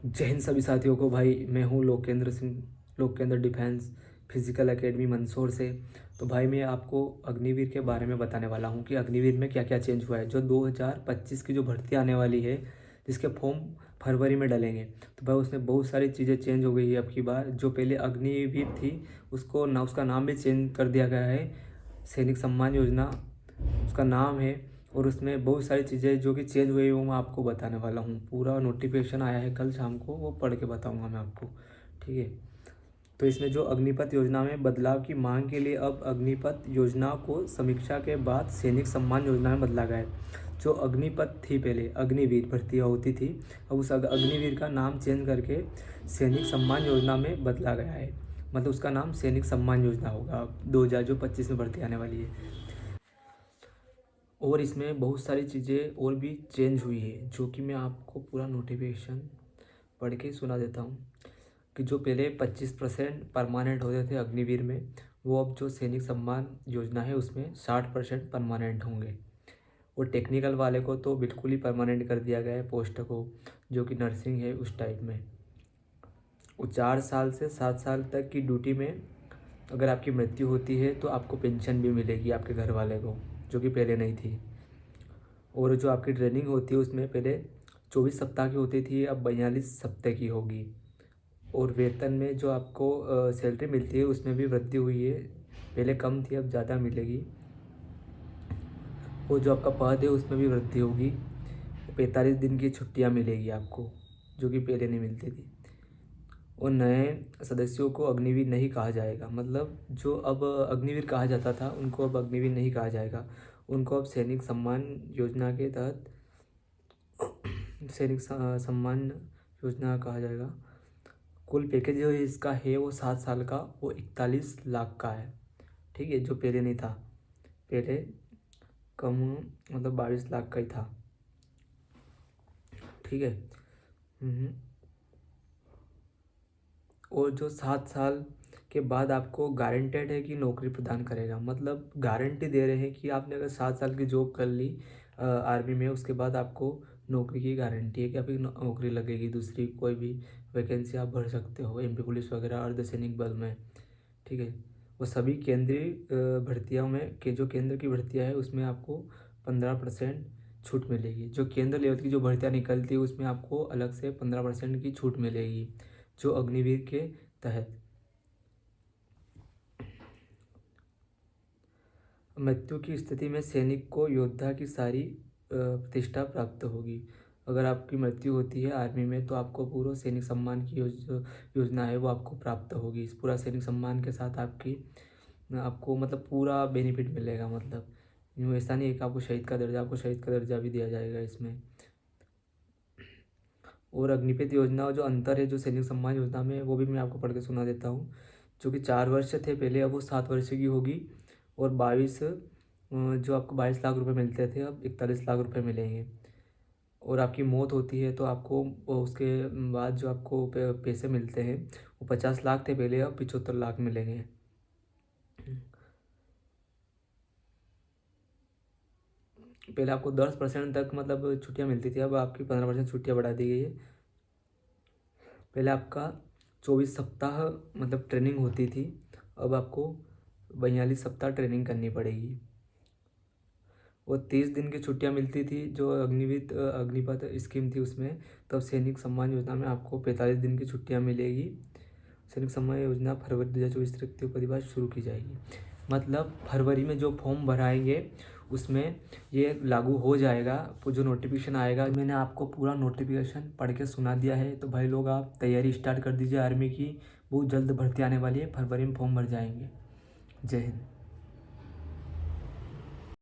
जय हिंद सभी साथियों को। भाई मैं हूँ Lokendra Singh, Lokendra defence physical academy Mandsaur से। तो भाई मैं आपको अग्निवीर के बारे में बताने वाला हूँ कि अग्निवीर में क्या क्या चेंज हुआ है। जो 2025 की जो भर्ती आने वाली है, जिसके फॉर्म फरवरी में डलेंगे, तो भाई उसमें बहुत सारी चीज़ें चेंज हो गई है। अब की बार जो पहले अग्निवीर थी उसका नाम भी चेंज कर दिया गया है। सैनिक सम्मान योजना उसका नाम है। और उसमें बहुत सारी चीज़ें जो कि चेंज हुई है वो मैं आपको बताने वाला हूँ। पूरा नोटिफिकेशन आया है कल शाम को, वो पढ़ के बताऊँगा मैं आपको, ठीक है। तो इसमें जो अग्निपथ योजना में बदलाव की मांग के लिए अब अग्निपथ योजना को समीक्षा के बाद सैनिक सम्मान योजना में बदला गया है। जो अग्निपथ थी पहले अग्निवीर भर्तियाँ होती थी, अब उस अग्निवीर का नाम चेंज करके सैनिक सम्मान योजना में बदला गया है। मतलब उसका नाम सैनिक सम्मान योजना होगा अब 2025 में भर्ती आने वाली है। और इसमें बहुत सारी चीज़ें और भी चेंज हुई है, जो कि मैं आपको पूरा नोटिफिकेशन पढ़ के सुना देता हूँ। कि जो पहले 25% परमानेंट होते थे अग्निवीर में, वो अब जो सैनिक सम्मान योजना है उसमें 60% परमानेंट होंगे। और टेक्निकल वाले को तो बिल्कुल ही परमानेंट कर दिया गया है पोस्ट को, जो कि नर्सिंग है उस टाइप में। वो 4 साल से 7 साल तक की ड्यूटी में अगर आपकी मृत्यु होती है तो आपको पेंशन भी मिलेगी आपके घर वाले को, जो कि पहले नहीं थी। और जो आपकी ट्रेनिंग होती है उसमें पहले 24 सप्ताह की होती थी, अब 42 सप्ताह की होगी। और वेतन में जो आपको सैलरी मिलती है उसमें भी वृद्धि हुई है, पहले कम थी अब ज़्यादा मिलेगी। और जो आपका पद है उसमें भी वृद्धि होगी। 45 दिन की छुट्टियां मिलेगी आपको, जो कि पहले नहीं मिलती थी। और नए सदस्यों को अग्निवीर नहीं कहा जाएगा, मतलब जो अब अग्निवीर कहा जाता था उनको अब अग्निवीर नहीं कहा जाएगा। उनको अब सैनिक सम्मान योजना के तहत सैनिक सम्मान योजना कहा जाएगा। कुल पैकेज जो इसका है वो 7 साल का, वो 41 लाख का है, ठीक है। जो पहले नहीं था, पहले कम मतलब 22 लाख का ही था, ठीक है। और जो 7 साल के बाद आपको गारंटेड है कि नौकरी प्रदान करेगा, मतलब गारंटी दे रहे हैं कि आपने अगर 7 साल की जॉब कर ली आर्मी में, उसके बाद आपको नौकरी की गारंटी है कि आपकी नौकरी लगेगी। दूसरी कोई भी वैकेंसी आप भर सकते हो, एमपी पुलिस वगैरह, अर्धसैनिक बल में, ठीक है। वो सभी केंद्रीय भर्तियों में के जो केंद्र की भर्तियाँ है उसमें आपको 15% छूट मिलेगी। जो केंद्र लेवल की जो भर्तियाँ निकलती है उसमें आपको अलग से 15% की छूट मिलेगी, जो अग्निवीर के तहत। मृत्यु की स्थिति में सैनिक को योद्धा की सारी प्रतिष्ठा प्राप्त होगी। अगर आपकी मृत्यु होती है आर्मी में तो आपको पूरा सैनिक सम्मान की योजना है वो आपको प्राप्त होगी। इस पूरा सैनिक सम्मान के साथ आपको मतलब पूरा बेनिफिट मिलेगा। मतलब यूँ ऐसा नहीं है कि आपको शहीद का दर्जा, आपको शहीद का दर्जा भी दिया जाएगा इसमें। और अग्निपथ योजना जो अंतर है जो सैनिक सम्मान योजना में, वो भी मैं आपको पढ़ के सुना देता हूँ। जो कि 4 वर्ष थे पहले, अब वो 7 वर्ष की होगी। और 22 जो आपको 22 लाख रुपए मिलते थे अब 41 लाख रुपए मिलेंगे। और आपकी मौत होती है तो आपको उसके बाद जो आपको पैसे मिलते हैं वो 50 लाख थे पहले, अब 75 लाख मिलेंगे। पहले आपको 10% तक मतलब छुट्टियां मिलती थी, अब आपकी 15% छुट्टियां बढ़ा दी गई है। पहले आपका 24 सप्ताह मतलब ट्रेनिंग होती थी, अब आपको 42 सप्ताह ट्रेनिंग करनी पड़ेगी। और 30 दिन की छुट्टियां मिलती थी जो अग्निपथ स्कीम थी उसमें, तब सैनिक सम्मान योजना में आपको 45 दिन की छुट्टियां मिलेगी। सैनिक सम्मान योजना फरवरी 2024 तक प्रतिभा शुरू की जाएगी। मतलब फरवरी में जो फॉर्म भराएंगे उसमें ये लागू हो जाएगा। जो नोटिफिकेशन आएगा, मैंने आपको पूरा नोटिफिकेशन पढ़ के सुना दिया है। तो भाई लोग आप तैयारी स्टार्ट कर दीजिए आर्मी की, बहुत जल्द भर्ती आने वाली है, फरवरी में फॉर्म भर जाएंगे। जय हिंद।